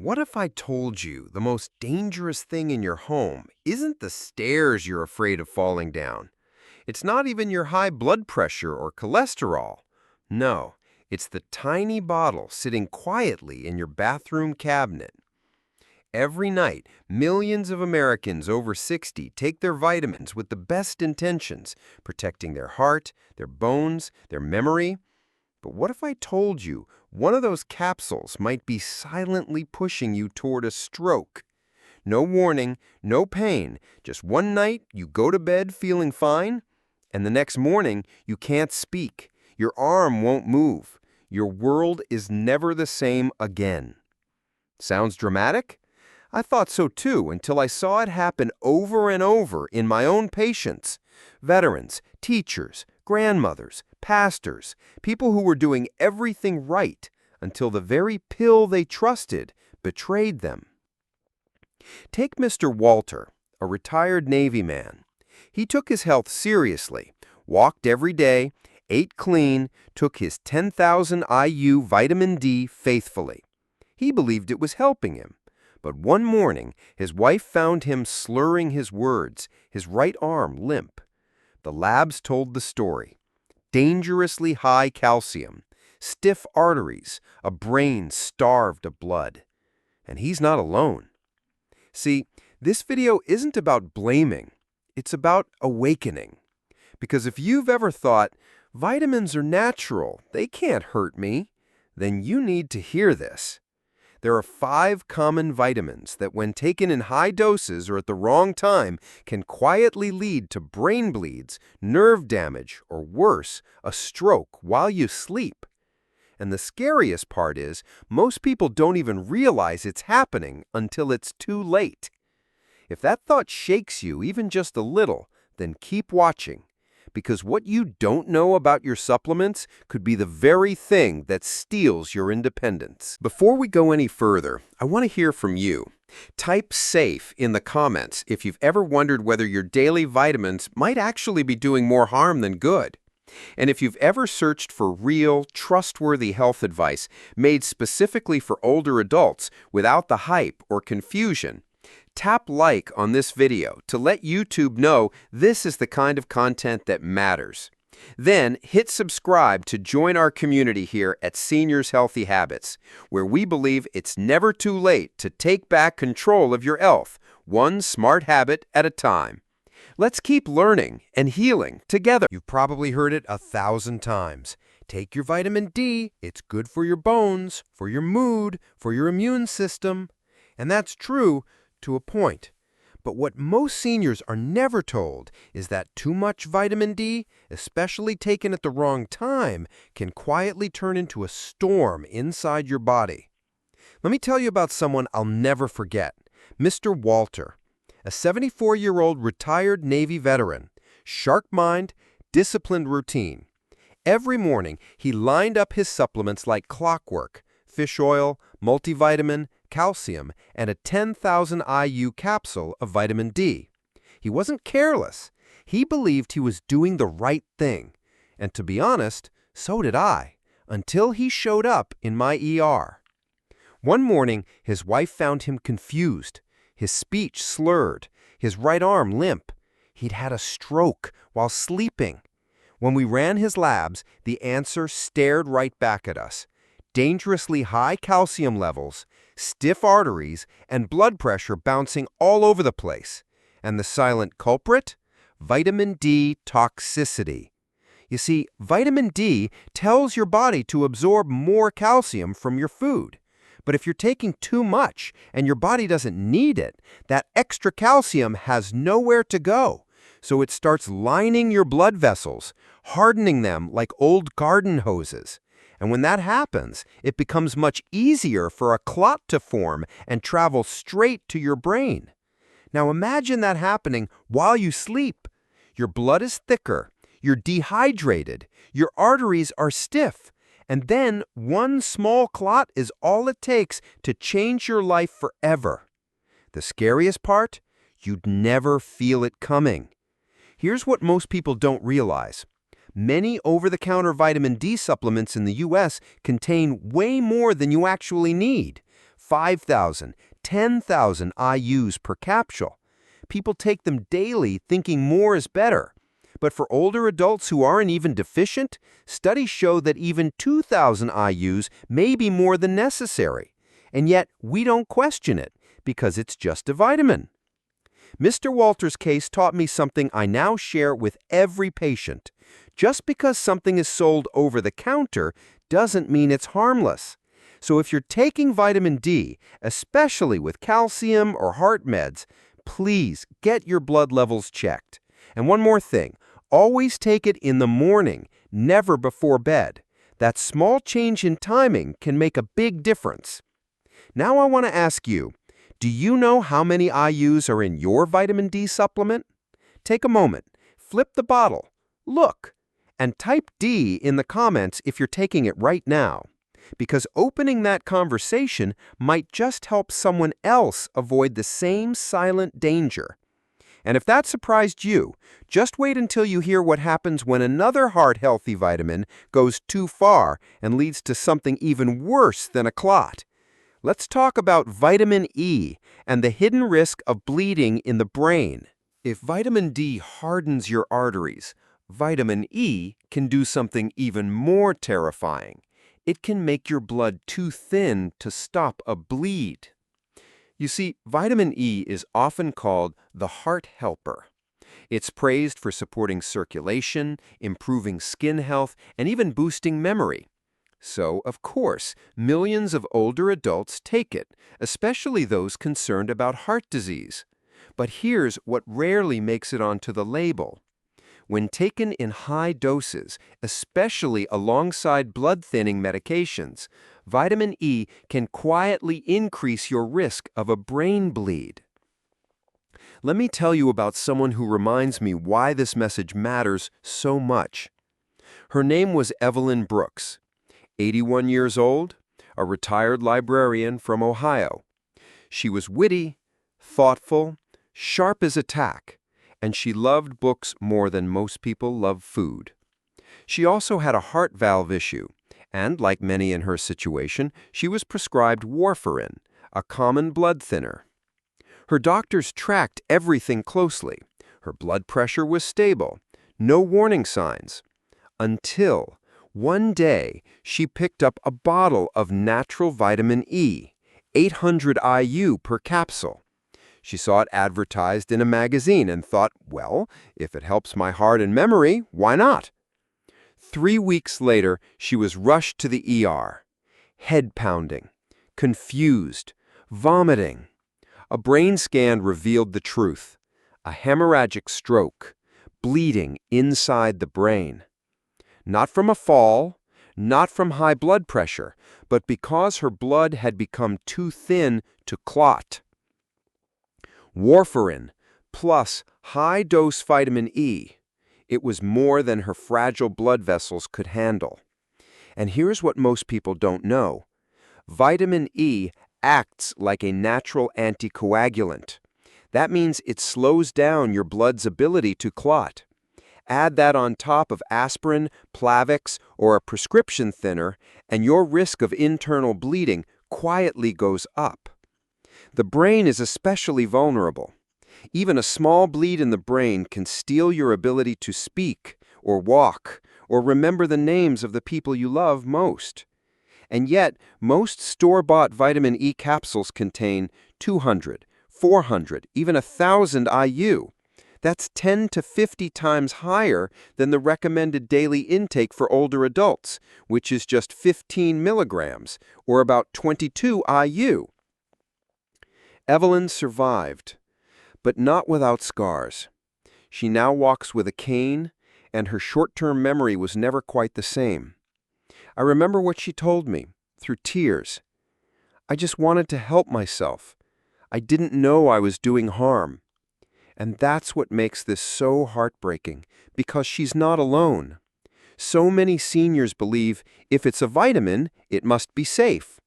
What if I told you the most dangerous thing in your home isn't the stairs you're afraid of falling down? It's not even your high blood pressure or cholesterol. No, it's the tiny bottle sitting quietly in your bathroom cabinet. Every night, millions of Americans over 60 take their vitamins with the best intentions, protecting their heart, their bones, their memory. But what if I told you one of those capsules might be silently pushing you toward a stroke? No warning, no pain, just one night you go to bed feeling fine, and the next morning you can't speak, your arm won't move, your world is never the same again. Sounds dramatic? I thought so too until I saw it happen over and over in my own patients. Veterans, teachers, grandmothers, pastors, people who were doing everything right until the very pill they trusted betrayed them. Take Mr. Walter, a retired Navy man. He took his health seriously, walked every day, ate clean, took his 10,000 IU vitamin D faithfully. He believed it was helping him. But one morning, his wife found him slurring his words, his right arm limp. The labs told the story. Dangerously high calcium, stiff arteries, a brain starved of blood. And he's not alone. See, this video isn't about blaming. It's about awakening. Because if you've ever thought, vitamins are natural, they can't hurt me, then you need to hear this. There are 5 common vitamins that, when taken in high doses or at the wrong time, can quietly lead to brain bleeds, nerve damage, or worse, a stroke while you sleep. And the scariest part is, most people don't even realize it's happening until it's too late. If that thought shakes you even just a little, then keep watching. Because what you don't know about your supplements could be the very thing that steals your independence. Before we go any further, I want to hear from you. Type SAFE in the comments if you've ever wondered whether your daily vitamins might actually be doing more harm than good. And if you've ever searched for real, trustworthy health advice made specifically for older adults without the hype or confusion, tap like on this video to let YouTube know this is the kind of content that matters. Then hit subscribe to join our community here at Seniors Healthy Habits, where we believe it's never too late to take back control of your health, one smart habit at a time. Let's keep learning and healing together. You've probably heard it 1,000 times. Take your vitamin D. It's good for your bones, for your mood, for your immune system. And that's true to a point. But what most seniors are never told is that too much vitamin D, especially taken at the wrong time, can quietly turn into a storm inside your body. Let me tell you about someone I'll never forget, Mr. Walter, a 74-year-old retired Navy veteran, sharp mind, disciplined routine. Every morning, he lined up his supplements like clockwork: fish oil, multivitamin, calcium, and a 10,000 IU capsule of vitamin D. He wasn't careless. He believed he was doing the right thing. And to be honest, so did I, until he showed up in my ER. One morning, his wife found him confused, his speech slurred, his right arm limp. He'd had a stroke while sleeping. When we ran his labs, the answer stared right back at us. Dangerously high calcium levels, stiff arteries, and blood pressure bouncing all over the place. And the silent culprit? Vitamin D toxicity. You see, vitamin D tells your body to absorb more calcium from your food. But if you're taking too much and your body doesn't need it, that extra calcium has nowhere to go. So it starts lining your blood vessels, hardening them like old garden hoses. And when that happens, it becomes much easier for a clot to form and travel straight to your brain. Now imagine that happening while you sleep. Your blood is thicker, you're dehydrated, your arteries are stiff, and then one small clot is all it takes to change your life forever. The scariest part? You'd never feel it coming. Here's what most people don't realize. Many over-the-counter vitamin D supplements in the U.S. contain way more than you actually need. 5,000, 10,000 IUs per capsule. People take them daily thinking more is better. But for older adults who aren't even deficient, studies show that even 2,000 IUs may be more than necessary. And yet, we don't question it, because it's just a vitamin. Mr. Walter's case taught me something I now share with every patient. Just because something is sold over the counter doesn't mean it's harmless. So if you're taking vitamin D, especially with calcium or heart meds, please get your blood levels checked. And one more thing, always take it in the morning, never before bed. That small change in timing can make a big difference. Now I want to ask you, do you know how many IUs are in your vitamin D supplement? Take a moment, flip the bottle, look, and type D in the comments if you're taking it right now. Because opening that conversation might just help someone else avoid the same silent danger. And if that surprised you, just wait until you hear what happens when another heart-healthy vitamin goes too far and leads to something even worse than a clot. Let's talk about vitamin E and the hidden risk of bleeding in the brain. If vitamin D hardens your arteries, vitamin E can do something even more terrifying. It can make your blood too thin to stop a bleed. You see, vitamin E is often called the heart helper. It's praised for supporting circulation, improving skin health, and even boosting memory. So, of course, millions of older adults take it, especially those concerned about heart disease. But here's what rarely makes it onto the label. When taken in high doses, especially alongside blood-thinning medications, vitamin E can quietly increase your risk of a brain bleed. Let me tell you about someone who reminds me why this message matters so much. Her name was Evelyn Brooks. 81 years old, a retired librarian from Ohio. She was witty, thoughtful, sharp as a tack, and she loved books more than most people love food. She also had a heart valve issue, and like many in her situation, she was prescribed warfarin, a common blood thinner. Her doctors tracked everything closely. Her blood pressure was stable, no warning signs, until one day, she picked up a bottle of natural vitamin E, 800 IU per capsule. She saw it advertised in a magazine and thought, well, if it helps my heart and memory, why not? 3 weeks later, she was rushed to the ER. Head pounding, confused, vomiting. A brain scan revealed the truth. A hemorrhagic stroke, bleeding inside the brain. Not from a fall, not from high blood pressure, but because her blood had become too thin to clot. Warfarin plus high-dose vitamin E. It was more than her fragile blood vessels could handle. And here's what most people don't know. Vitamin E acts like a natural anticoagulant. That means it slows down your blood's ability to clot. Add that on top of aspirin, Plavix, or a prescription thinner, and your risk of internal bleeding quietly goes up. The brain is especially vulnerable. Even a small bleed in the brain can steal your ability to speak, or walk, or remember the names of the people you love most. And yet, most store-bought vitamin E capsules contain 200, 400, even 1,000 IU. That's 10 to 50 times higher than the recommended daily intake for older adults, which is just 15 milligrams, or about 22 IU. Evelyn survived, but not without scars. She now walks with a cane, and her short-term memory was never quite the same. I remember what she told me, through tears. I just wanted to help myself. I didn't know I was doing harm. And that's what makes this so heartbreaking, because she's not alone. So many seniors believe if it's a vitamin, it must be safe.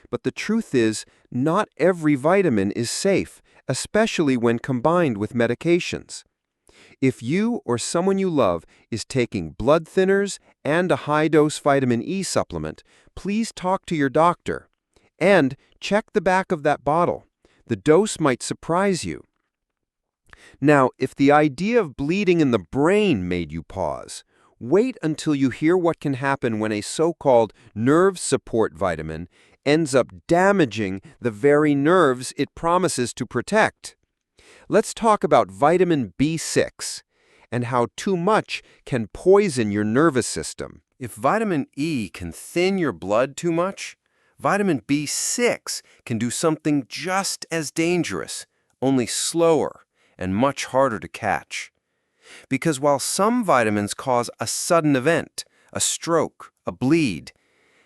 But the truth is, not every vitamin is safe, especially when combined with medications. If you or someone you love is taking blood thinners and a high-dose vitamin E supplement, please talk to your doctor. And check the back of that bottle. The dose might surprise you. Now, if the idea of bleeding in the brain made you pause, wait until you hear what can happen when a so-called nerve support vitamin ends up damaging the very nerves it promises to protect. Let's talk about vitamin B6 and how too much can poison your nervous system. If vitamin E can thin your blood too much, vitamin B6 can do something just as dangerous, only slower and much harder to catch. Because while some vitamins cause a sudden event, a stroke, a bleed,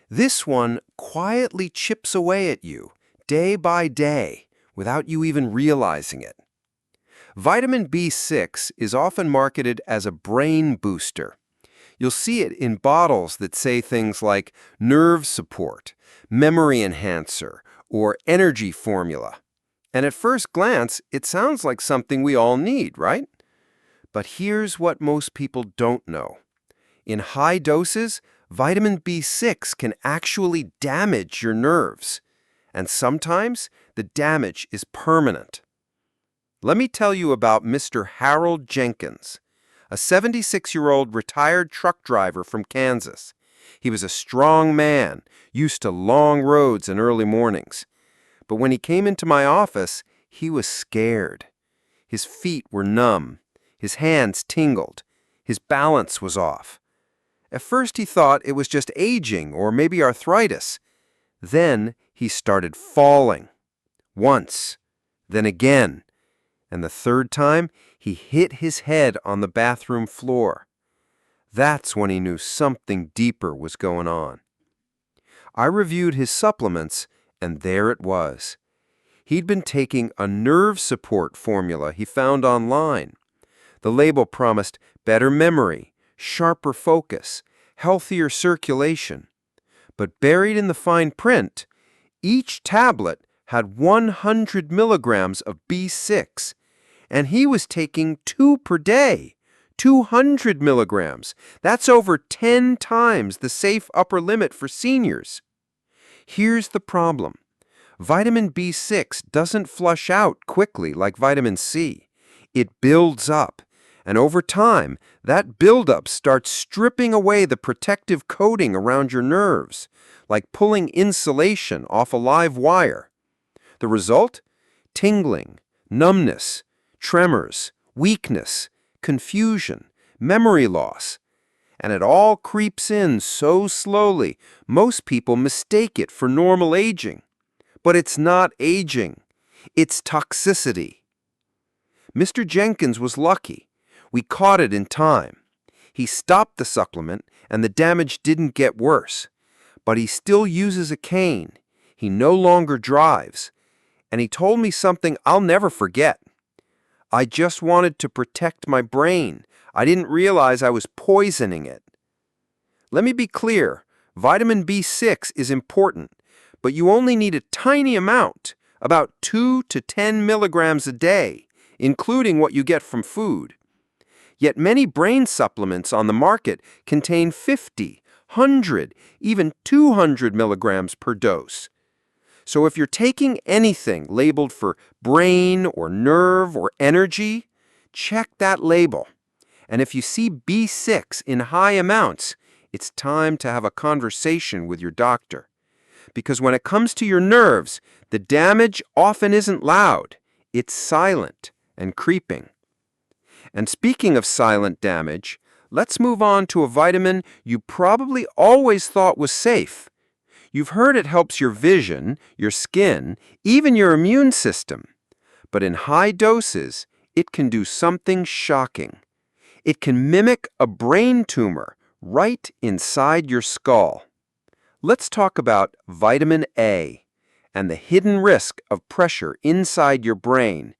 this one quietly chips away at you day by day without you even realizing it. Vitamin B6 is often marketed as a brain booster. You'll see it in bottles that say things like nerve support, memory enhancer, or energy formula. And at first glance, it sounds like something we all need, right? But here's what most people don't know. In high doses, vitamin B6 can actually damage your nerves. And sometimes the damage is permanent. Let me tell you about Mr. Harold Jenkins, a 76-year-old retired truck driver from Kansas. He was a strong man, used to long roads and early mornings. But when he came into my office, he was scared. His feet were numb. His hands tingled. His balance was off. At first he thought it was just aging or maybe arthritis. Then he started falling. Once, then again. And the third time, he hit his head on the bathroom floor. That's when he knew something deeper was going on. I reviewed his supplements, and there it was. He'd been taking a nerve support formula he found online. The label promised better memory, sharper focus, healthier circulation. But buried in the fine print, each tablet had 100 milligrams of B6, and he was taking 2 per day, 200 milligrams. That's over 10 times the safe upper limit for seniors. Here's the problem. Vitamin B6 doesn't flush out quickly like vitamin C. It builds up, and over time, that buildup starts stripping away the protective coating around your nerves, like pulling insulation off a live wire. The result? Tingling, numbness, tremors, weakness, confusion, memory loss. And it all creeps in so slowly, most people mistake it for normal aging. But it's not aging. It's toxicity. Mr. Jenkins was lucky. We caught it in time. He stopped the supplement, and the damage didn't get worse. But he still uses a cane. He no longer drives. And he told me something I'll never forget. I just wanted to protect my brain. I didn't realize I was poisoning it. Let me be clear. Vitamin B6 is important, but you only need a tiny amount, about 2 to 10 milligrams a day, including what you get from food. Yet many brain supplements on the market contain 50, 100, even 200 milligrams per dose. So if you're taking anything labeled for brain or nerve or energy, check that label. And if you see B6 in high amounts, it's time to have a conversation with your doctor. Because when it comes to your nerves, the damage often isn't loud. It's silent and creeping. And speaking of silent damage, let's move on to a vitamin you probably always thought was safe. You've heard it helps your vision, your skin, even your immune system. But in high doses, it can do something shocking. It can mimic a brain tumor right inside your skull. Let's talk about vitamin A and the hidden risk of pressure inside your brain.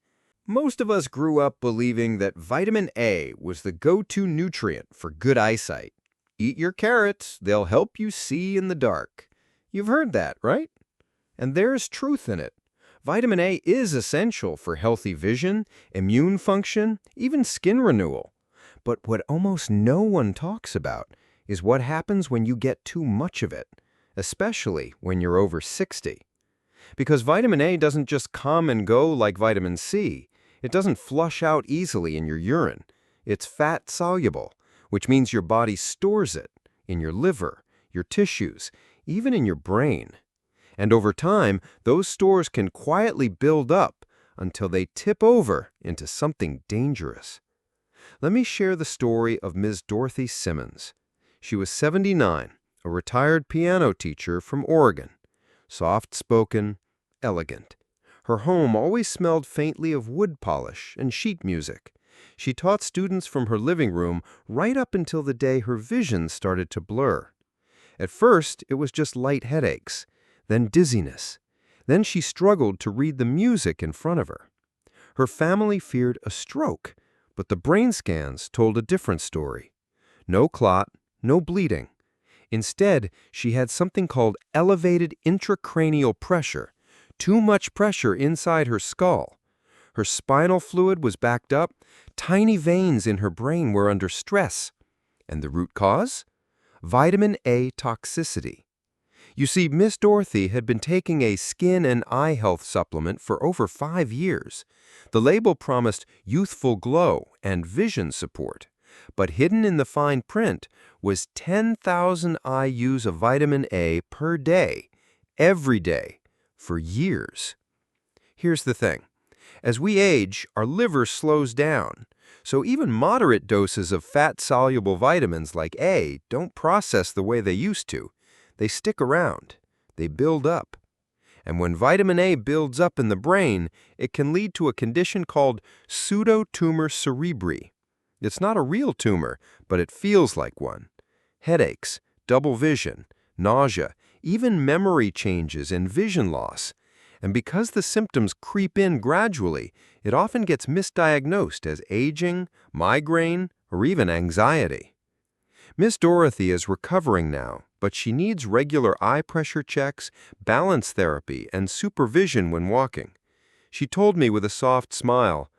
Most of us grew up believing that vitamin A was the go-to nutrient for good eyesight. Eat your carrots, they'll help you see in the dark. You've heard that, right? And there's truth in it. Vitamin A is essential for healthy vision, immune function, even skin renewal. But what almost no one talks about is what happens when you get too much of it, especially when you're over 60. Because vitamin A doesn't just come and go like vitamin C. It doesn't flush out easily in your urine. It's fat-soluble, which means your body stores it in your liver, your tissues, even in your brain. And over time, those stores can quietly build up until they tip over into something dangerous. Let me share the story of Ms. Dorothy Simmons. She was 79, a retired piano teacher from Oregon. Soft-spoken, elegant. Her home always smelled faintly of wood polish and sheet music. She taught students from her living room right up until the day her vision started to blur. At first, it was just light headaches, then dizziness. Then she struggled to read the music in front of her. Her family feared a stroke, but the brain scans told a different story. No clot, no bleeding. Instead, she had something called elevated intracranial pressure, too much pressure inside her skull. Her spinal fluid was backed up, tiny veins in her brain were under stress. And the root cause? Vitamin A toxicity. You see, Miss Dorothy had been taking a skin and eye health supplement for over 5 years. The label promised youthful glow and vision support. But hidden in the fine print was 10,000 IUs of vitamin A per day, every day, for years. Here's the thing. As we age, our liver slows down. So even moderate doses of fat-soluble vitamins like A don't process the way they used to. They stick around. They build up. And when vitamin A builds up in the brain, it can lead to a condition called pseudotumor cerebri. It's not a real tumor, but it feels like one. Headaches, double vision, nausea, even memory changes and vision loss. And because the symptoms creep in gradually, it often gets misdiagnosed as aging, migraine, or even anxiety. Miss Dorothy is recovering now, but she needs regular eye pressure checks, balance therapy, and supervision when walking. She told me with a soft smile,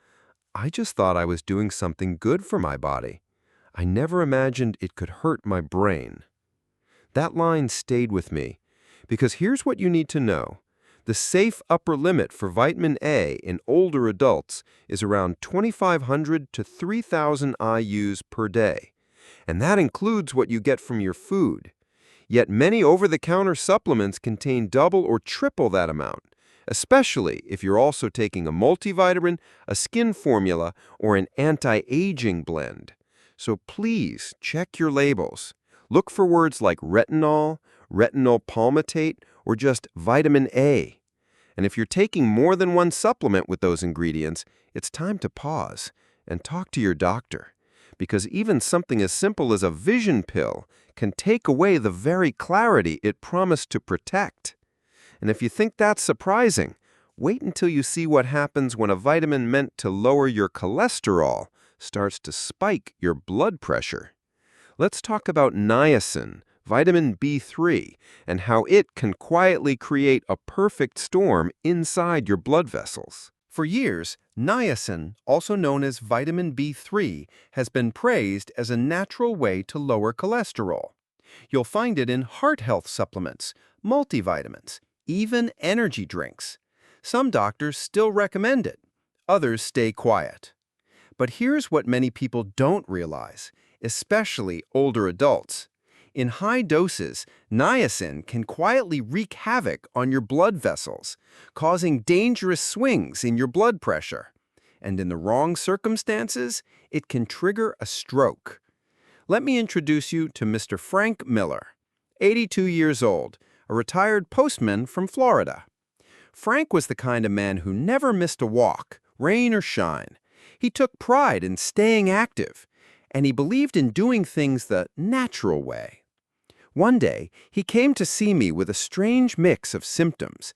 "I just thought I was doing something good for my body. I never imagined it could hurt my brain." That line stayed with me, because here's what you need to know. The safe upper limit for vitamin A in older adults is around 2,500 to 3,000 IUs per day, and that includes what you get from your food. Yet many over-the-counter supplements contain double or triple that amount, especially if you're also taking a multivitamin, a skin formula, or an anti-aging blend. So please check your labels. Look for words like retinol, retinol palmitate, or just vitamin A. And if you're taking more than one supplement with those ingredients, it's time to pause and talk to your doctor. Because even something as simple as a vision pill can take away the very clarity it promised to protect. And if you think that's surprising, wait until you see what happens when a vitamin meant to lower your cholesterol starts to spike your blood pressure. Let's talk about niacin, vitamin B3, and how it can quietly create a perfect storm inside your blood vessels. For years, niacin, also known as vitamin B3, has been praised as a natural way to lower cholesterol. You'll find it in heart health supplements, multivitamins, even energy drinks. Some doctors still recommend it. Others stay quiet. But here's what many people don't realize, especially older adults. In high doses, niacin can quietly wreak havoc on your blood vessels, causing dangerous swings in your blood pressure. And in the wrong circumstances, it can trigger a stroke. Let me introduce you to Mr. Frank Miller, 82 years old, a retired postman from Florida. Frank was the kind of man who never missed a walk, rain or shine. He took pride in staying active, and he believed in doing things the natural way. One day, he came to see me with a strange mix of symptoms.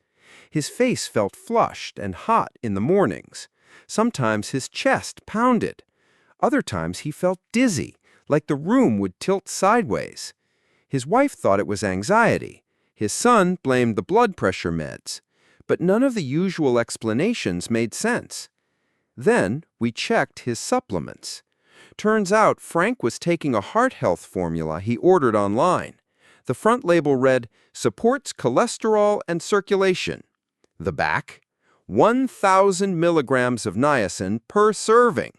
His face felt flushed and hot in the mornings. Sometimes his chest pounded. Other times he felt dizzy, like the room would tilt sideways. His wife thought it was anxiety. His son blamed the blood pressure meds. But none of the usual explanations made sense. Then we checked his supplements. Turns out Frank was taking a heart health formula he ordered online. The front label read, "Supports cholesterol and circulation." The back? 1,000 milligrams of niacin per serving.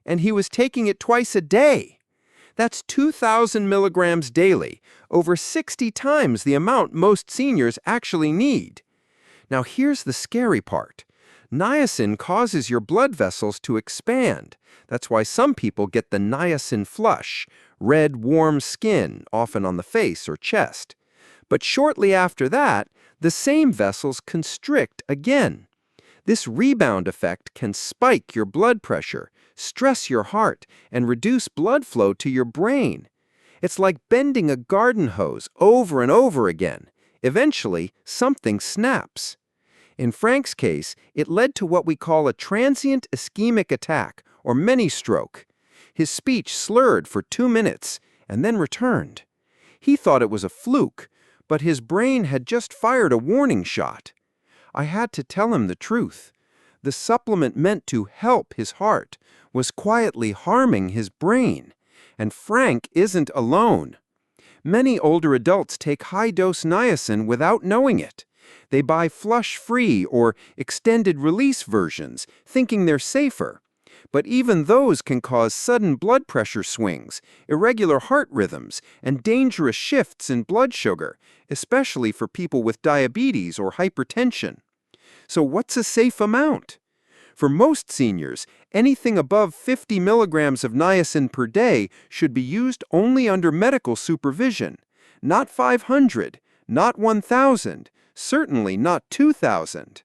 And he was taking it twice a day. That's 2,000 milligrams daily, over 60 times the amount most seniors actually need. Now here's the scary part. Niacin causes your blood vessels to expand. That's why some people get the niacin flush, red, warm skin, often on the face or chest. But shortly after that, the same vessels constrict again. This rebound effect can spike your blood pressure, stress your heart, and reduce blood flow to your brain. It's like bending a garden hose over and over again. Eventually, something snaps. In Frank's case, it led to what we call a transient ischemic attack, or mini-stroke. His speech slurred for 2 minutes and then returned. He thought it was a fluke, but his brain had just fired a warning shot. I had to tell him the truth. The supplement meant to help his heart was quietly harming his brain. And Frank isn't alone. Many older adults take high-dose niacin without knowing it. They buy flush-free or extended-release versions, thinking they're safer. But even those can cause sudden blood pressure swings, irregular heart rhythms, and dangerous shifts in blood sugar, especially for people with diabetes or hypertension. So what's a safe amount? For most seniors, anything above 50 milligrams of niacin per day should be used only under medical supervision. Not 500, not 1,000, certainly not 2,000.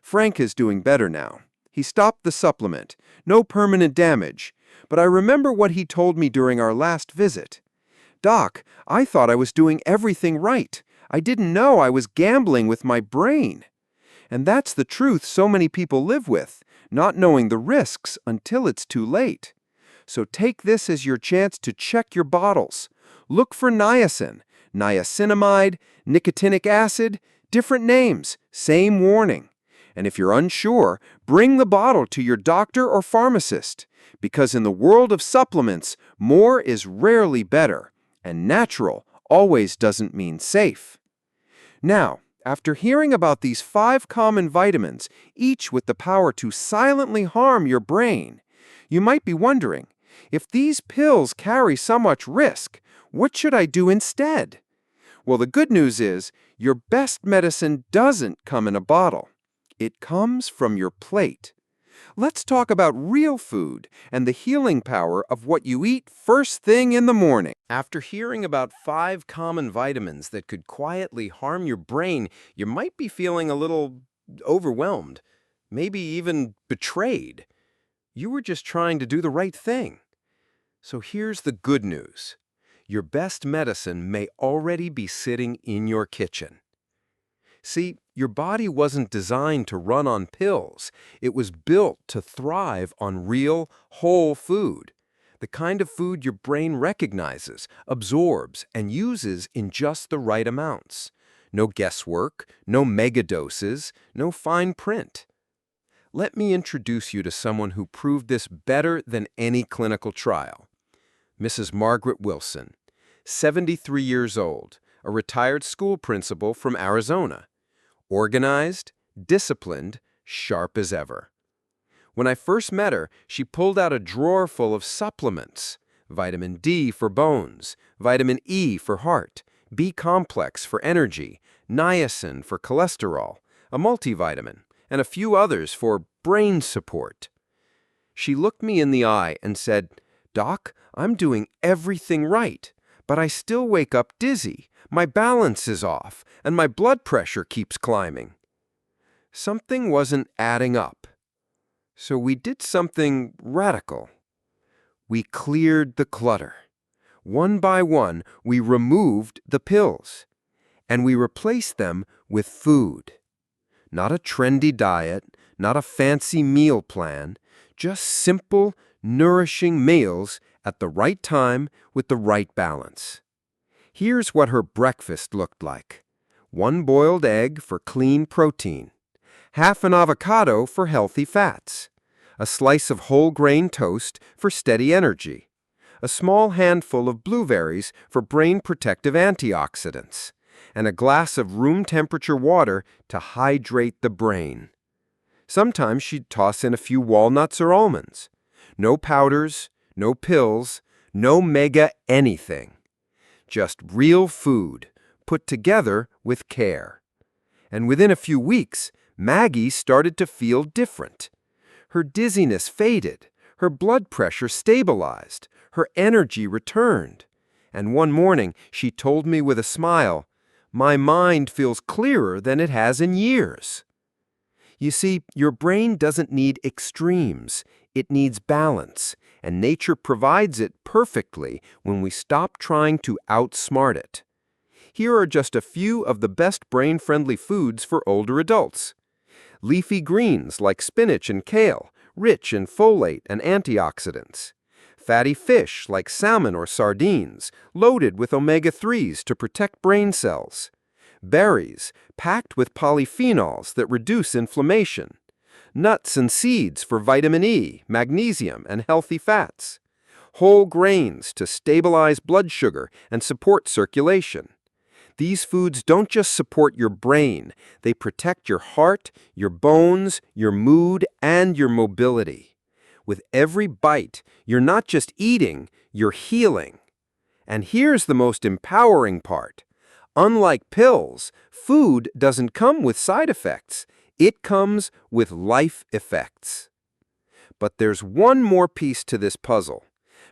Frank is doing better now. He stopped the supplement. No permanent damage. But I remember what he told me during our last visit. "Doc, I thought I was doing everything right. I didn't know I was gambling with my brain." And that's the truth so many people live with, not knowing the risks until it's too late. So take this as your chance to check your bottles. Look for niacin, niacinamide, nicotinic acid, different names, same warning. And if you're unsure, bring the bottle to your doctor or pharmacist, because in the world of supplements, more is rarely better, and natural always doesn't mean safe. Now, after hearing about these 5 common vitamins, each with the power to silently harm your brain, you might be wondering, if these pills carry so much risk, what should I do instead? Well, the good news is, your best medicine doesn't come in a bottle. It comes from your plate. Let's talk about real food and the healing power of what you eat first thing in the morning. After hearing about 5 common vitamins that could quietly harm your brain, you might be feeling a little overwhelmed, maybe even betrayed. You were just trying to do the right thing. So here's the good news. Your best medicine may already be sitting in your kitchen. See, your body wasn't designed to run on pills. It was built to thrive on real, whole food. The kind of food your brain recognizes, absorbs, and uses in just the right amounts. No guesswork, no megadoses, no fine print. Let me introduce you to someone who proved this better than any clinical trial. Mrs. Margaret Wilson, 73 years old, a retired school principal from Arizona. Organized, disciplined, sharp as ever. When I first met her, she pulled out a drawer full of supplements. Vitamin D for bones, vitamin E for heart, B-complex for energy, niacin for cholesterol, a multivitamin, and a few others for brain support. She looked me in the eye and said, "Doc, I'm doing everything right, but I still wake up dizzy. My balance is off, and my blood pressure keeps climbing." Something wasn't adding up. So we did something radical. We cleared the clutter. One by one, we removed the pills, and we replaced them with food. Not a trendy diet, not a fancy meal plan, just simple, nourishing meals at the right time with the right balance. Here's what her breakfast looked like. 1 boiled egg for clean protein, half an avocado for healthy fats, a slice of whole grain toast for steady energy, a small handful of blueberries for brain protective antioxidants, and a glass of room-temperature water to hydrate the brain. Sometimes she'd toss in a few walnuts or almonds. No powders, no pills, no mega anything. Just real food, put together with care. And within a few weeks, Maggie started to feel different. Her dizziness faded, her blood pressure stabilized, her energy returned. And one morning, she told me with a smile, "My mind feels clearer than it has in years." You see, your brain doesn't need extremes. It needs balance, and nature provides it perfectly when we stop trying to outsmart it. Here are just a few of the best brain-friendly foods for older adults. Leafy greens like spinach and kale, rich in folate and antioxidants. Fatty fish like salmon or sardines, loaded with omega-3s to protect brain cells. Berries, packed with polyphenols that reduce inflammation. Nuts and seeds for vitamin E, magnesium, and healthy fats. Whole grains to stabilize blood sugar and support circulation. These foods don't just support your brain, they protect your heart, your bones, your mood, and your mobility. With every bite, you're not just eating, you're healing. And here's the most empowering part. Unlike pills, food doesn't come with side effects. It comes with life effects. But there's one more piece to this puzzle,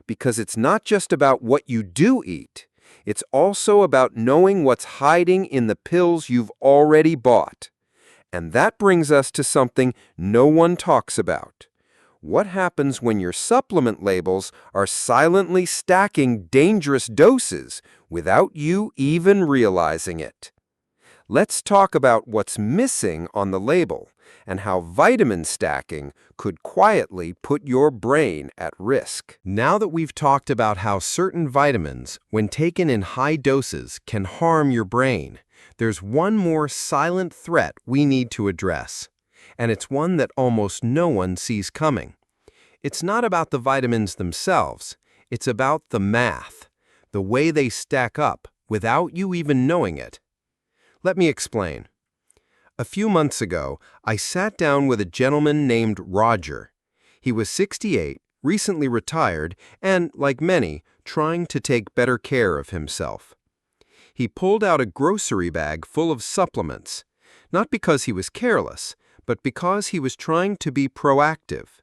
because it's not just about what you do eat. It's also about knowing what's hiding in the pills you've already bought. And that brings us to something no one talks about. What happens when your supplement labels are silently stacking dangerous doses without you even realizing it? Let's talk about what's missing on the label and how vitamin stacking could quietly put your brain at risk. Now that we've talked about how certain vitamins, when taken in high doses, can harm your brain, there's one more silent threat we need to address. And it's one that almost no one sees coming. It's not about the vitamins themselves. It's about the math, the way they stack up without you even knowing it. Let me explain. A few months ago, I sat down with a gentleman named Roger. He was 68, recently retired, and, like many, trying to take better care of himself. He pulled out a grocery bag full of supplements, not because he was careless, but because he was trying to be proactive.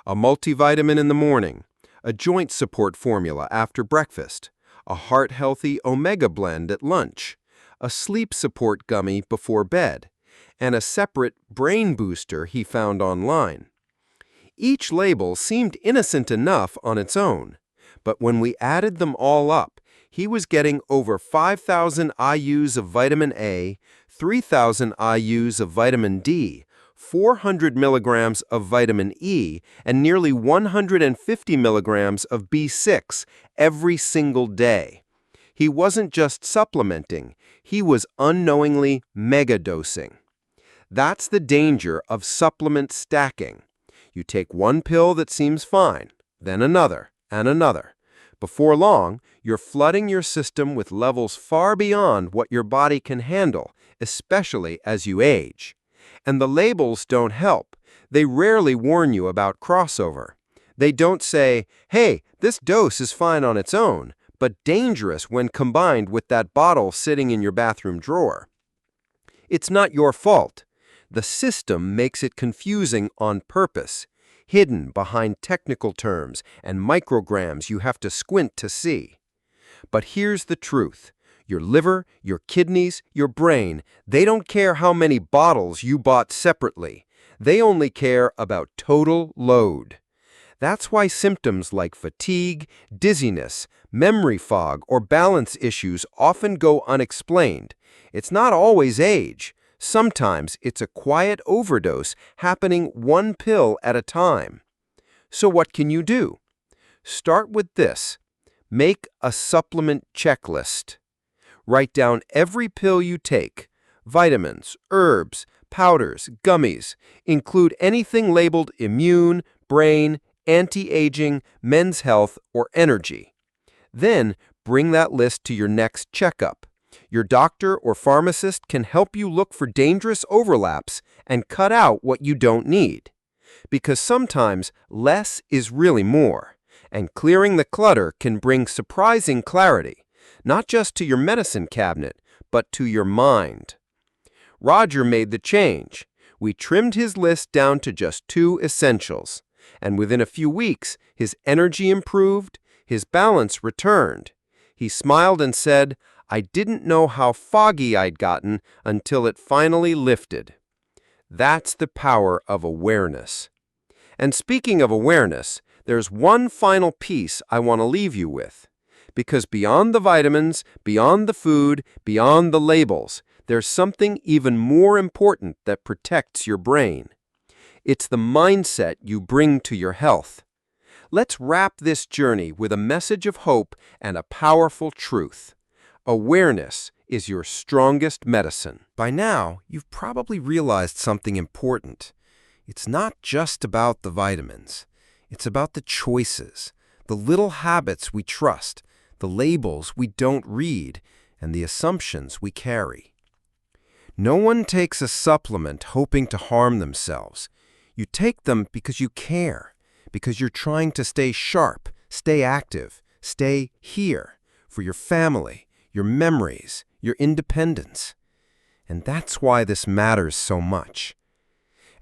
A multivitamin in the morning, a joint support formula after breakfast, a heart-healthy omega blend at lunch, a sleep support gummy before bed, and a separate brain booster he found online. Each label seemed innocent enough on its own, but when we added them all up, he was getting over 5,000 IUs of vitamin A, 3,000 IUs of vitamin D, 400 milligrams of vitamin E, and nearly 150 milligrams of B6 every single day. He wasn't just supplementing, he was unknowingly megadosing. That's the danger of supplement stacking. You take one pill that seems fine, then another, and another. Before long, you're flooding your system with levels far beyond what your body can handle, especially as you age. And the labels don't help. They rarely warn you about crossover. They don't say, "Hey, this dose is fine on its own, but dangerous when combined with that bottle sitting in your bathroom drawer." It's not your fault. The system makes it confusing on purpose, hidden behind technical terms and micrograms you have to squint to see. But here's the truth. Your liver, your kidneys, your brain, they don't care how many bottles you bought separately. They only care about total load. That's why symptoms like fatigue, dizziness, memory fog, or balance issues often go unexplained. It's not always age. Sometimes it's a quiet overdose happening one pill at a time. So what can you do? Start with this. Make a supplement checklist. Write down every pill you take, vitamins, herbs, powders, gummies. Include anything labeled immune, brain, anti-aging, men's health, or energy. Then bring that list to your next checkup. Your doctor or pharmacist can help you look for dangerous overlaps and cut out what you don't need. Because sometimes less is really more, and clearing the clutter can bring surprising clarity, not just to your medicine cabinet, but to your mind. Roger made the change. We trimmed his list down to just 2 essentials, and within a few weeks, his energy improved, his balance returned. He smiled and said, "I didn't know how foggy I'd gotten until it finally lifted." That's the power of awareness. And speaking of awareness, there's one final piece I want to leave you with. Because beyond the vitamins, beyond the food, beyond the labels, there's something even more important that protects your brain. It's the mindset you bring to your health. Let's wrap this journey with a message of hope and a powerful truth. Awareness is your strongest medicine. By now, you've probably realized something important. It's not just about the vitamins. It's about the choices, the little habits we trust, the labels we don't read, and the assumptions we carry. No one takes a supplement hoping to harm themselves. You take them because you care, because you're trying to stay sharp, stay active, stay here for your family, your memories, your independence. And that's why this matters so much.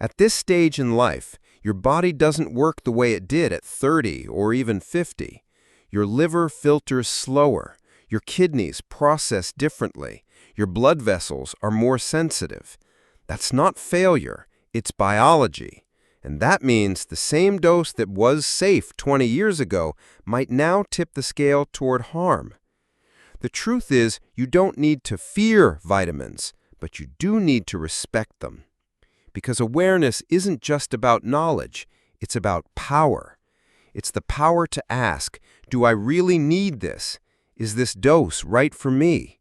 At this stage in life, your body doesn't work the way it did at 30 or even 50. Your liver filters slower, your kidneys process differently, your blood vessels are more sensitive. That's not failure, it's biology. And that means the same dose that was safe 20 years ago might now tip the scale toward harm. The truth is, you don't need to fear vitamins, but you do need to respect them. Because awareness isn't just about knowledge, it's about power. It's the power to ask, do I really need this? Is this dose right for me?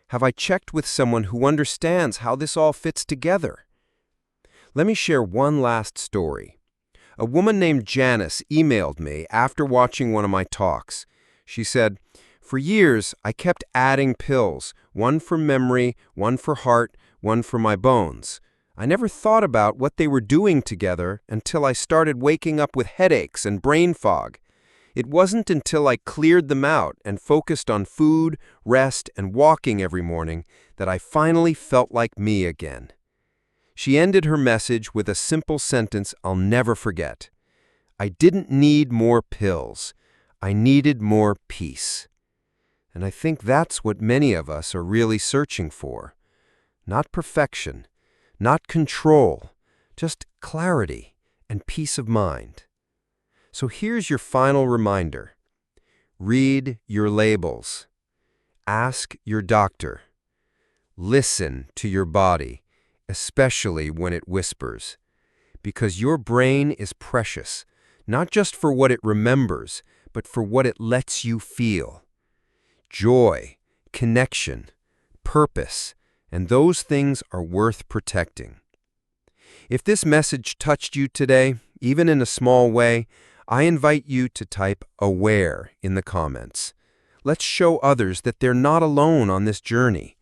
Have I checked with someone who understands how this all fits together? Let me share one last story. A woman named Janice emailed me after watching one of my talks. She said, "For years, I kept adding pills, one for memory, one for heart, one for my bones. I never thought about what they were doing together until I started waking up with headaches and brain fog. It wasn't until I cleared them out and focused on food, rest, and walking every morning that I finally felt like me again." She ended her message with a simple sentence I'll never forget. "I didn't need more pills. I needed more peace." And I think that's what many of us are really searching for. Not perfection, not control, just clarity and peace of mind. So here's your final reminder. Read your labels. Ask your doctor. Listen to your body, especially when it whispers. Because your brain is precious, not just for what it remembers, but for what it lets you feel. Joy, connection, purpose, and those things are worth protecting. If this message touched you today, even in a small way, I invite you to type "aware" in the comments. Let's show others that they're not alone on this journey.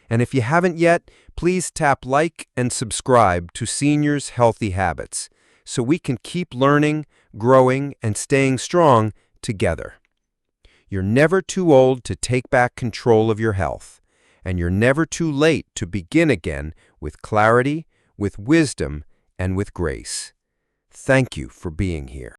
And if you haven't yet, please tap like and subscribe to Seniors Healthy Habits so we can keep learning, growing, and staying strong together. You're never too old to take back control of your health, and you're never too late to begin again with clarity, with wisdom, and with grace. Thank you for being here.